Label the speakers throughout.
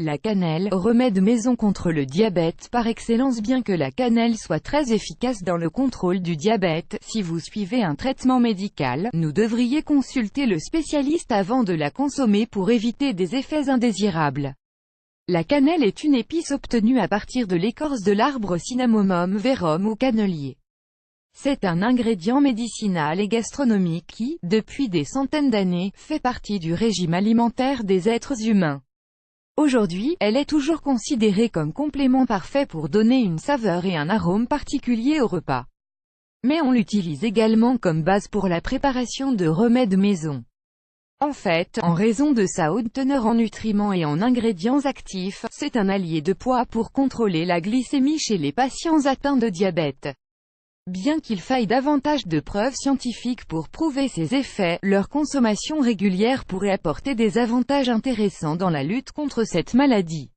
Speaker 1: La cannelle, remède maison contre le diabète par excellence. Bien que la cannelle soit très efficace dans le contrôle du diabète, si vous suivez un traitement médical, vous devriez consulter le spécialiste avant de la consommer pour éviter des effets indésirables. La cannelle est une épice obtenue à partir de l'écorce de l'arbre Cinnamomum verum ou cannelier. C'est un ingrédient médicinal et gastronomique qui, depuis des centaines d'années, fait partie du régime alimentaire des êtres humains. Aujourd'hui, elle est toujours considérée comme complément parfait pour donner une saveur et un arôme particulier au repas. Mais on l'utilise également comme base pour la préparation de remèdes maison. En fait, en raison de sa haute teneur en nutriments et en ingrédients actifs, c'est un allié de poids pour contrôler la glycémie chez les patients atteints de diabète. Bien qu'il faille davantage de preuves scientifiques pour prouver ses effets, leur consommation régulière pourrait apporter des avantages intéressants dans la lutte contre cette maladie.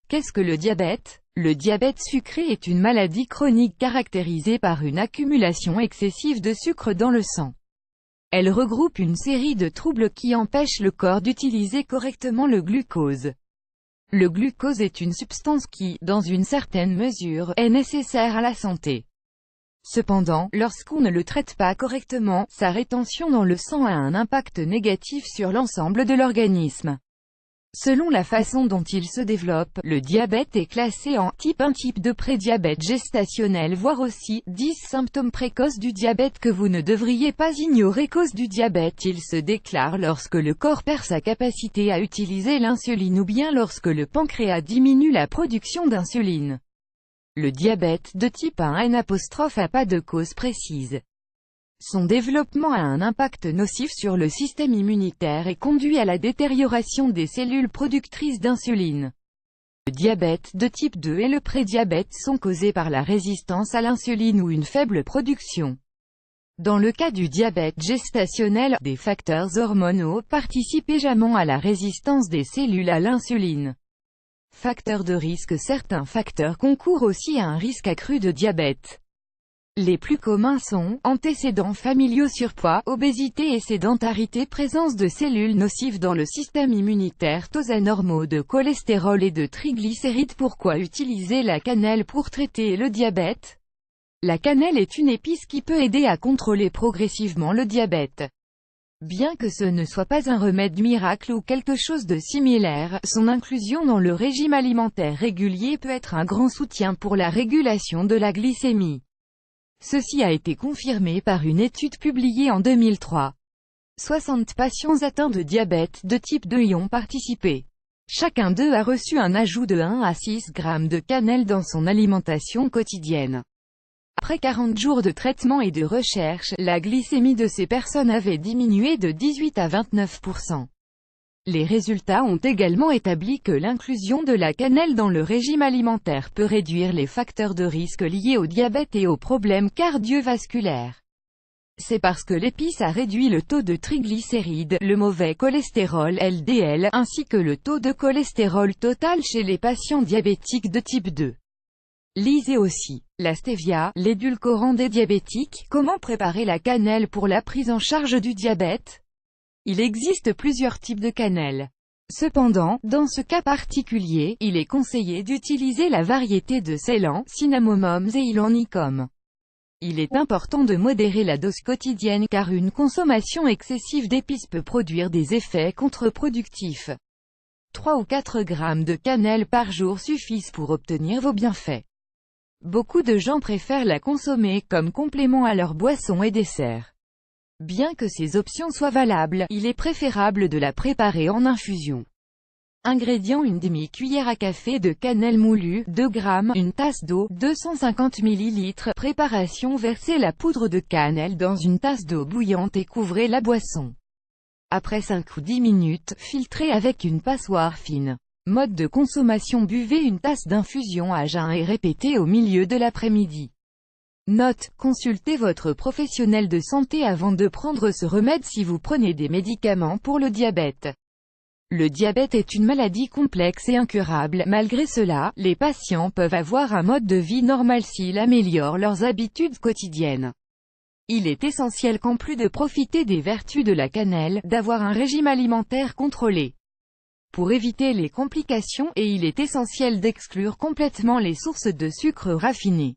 Speaker 1: Qu'est-ce que le diabète? Le diabète sucré est une maladie chronique caractérisée par une accumulation excessive de sucre dans le sang. Elle regroupe une série de troubles qui empêchent le corps d'utiliser correctement le glucose. Le glucose est une substance qui, dans une certaine mesure, est nécessaire à la santé. Cependant, lorsqu'on ne le traite pas correctement, sa rétention dans le sang a un impact négatif sur l'ensemble de l'organisme. Selon la façon dont il se développe, le diabète est classé en type 1, type 2, prédiabète gestationnel, voire aussi 10 symptômes précoces du diabète que vous ne devriez pas ignorer. Cause du diabète: il se déclare lorsque le corps perd sa capacité à utiliser l'insuline ou bien lorsque le pancréas diminue la production d'insuline. Le diabète de type 1 n'a pas de cause précise. Son développement a un impact nocif sur le système immunitaire et conduit à la détérioration des cellules productrices d'insuline. Le diabète de type 2 et le prédiabète sont causés par la résistance à l'insuline ou une faible production. Dans le cas du diabète gestationnel, des facteurs hormonaux participent également à la résistance des cellules à l'insuline. Facteurs de risque: certains facteurs concourent aussi à un risque accru de diabète. Les plus communs sont antécédents familiaux, surpoids, obésité et sédentarité, présence de cellules nocives dans le système immunitaire, taux anormaux de cholestérol et de triglycérides. Pourquoi utiliser la cannelle pour traiter le diabète? La cannelle est une épice qui peut aider à contrôler progressivement le diabète. Bien que ce ne soit pas un remède miracle ou quelque chose de similaire, son inclusion dans le régime alimentaire régulier peut être un grand soutien pour la régulation de la glycémie. Ceci a été confirmé par une étude publiée en 2003. 60 patients atteints de diabète de type 2 y ont participé. Chacun d'eux a reçu un ajout de 1 à 6 grammes de cannelle dans son alimentation quotidienne. Après 40 jours de traitement et de recherche, la glycémie de ces personnes avait diminué de 18 à 29%. Les résultats ont également établi que l'inclusion de la cannelle dans le régime alimentaire peut réduire les facteurs de risque liés au diabète et aux problèmes cardiovasculaires. C'est parce que l'épice a réduit le taux de triglycérides, le mauvais cholestérol LDL, ainsi que le taux de cholestérol total chez les patients diabétiques de type 2. Lisez aussi la stevia, l'édulcorant des diabétiques. Comment préparer la cannelle pour la prise en charge du diabète? Il existe plusieurs types de cannelle. Cependant, dans ce cas particulier, il est conseillé d'utiliser la variété de Ceylan, Cinnamomum zeylanicum. Il est important de modérer la dose quotidienne car une consommation excessive d'épices peut produire des effets contre-productifs. 3 ou 4 grammes de cannelle par jour suffisent pour obtenir vos bienfaits. Beaucoup de gens préfèrent la consommer comme complément à leurs boissons et desserts. Bien que ces options soient valables, il est préférable de la préparer en infusion. Ingrédients: une demi-cuillère à café de cannelle moulue, 2 grammes, une tasse d'eau, 250 ml. Préparation: versez la poudre de cannelle dans une tasse d'eau bouillante et couvrez la boisson. Après 5 ou 10 minutes, filtrez avec une passoire fine. Mode de consommation: buvez une tasse d'infusion à jeun et répétez au milieu de l'après-midi. Note: consultez votre professionnel de santé avant de prendre ce remède si vous prenez des médicaments pour le diabète. Le diabète est une maladie complexe et incurable. Malgré cela, les patients peuvent avoir un mode de vie normal s'ils améliorent leurs habitudes quotidiennes. Il est essentiel, qu'en plus de profiter des vertus de la cannelle, d'avoir un régime alimentaire contrôlé. pour éviter les complications, et il est essentiel d'exclure complètement les sources de sucre raffiné.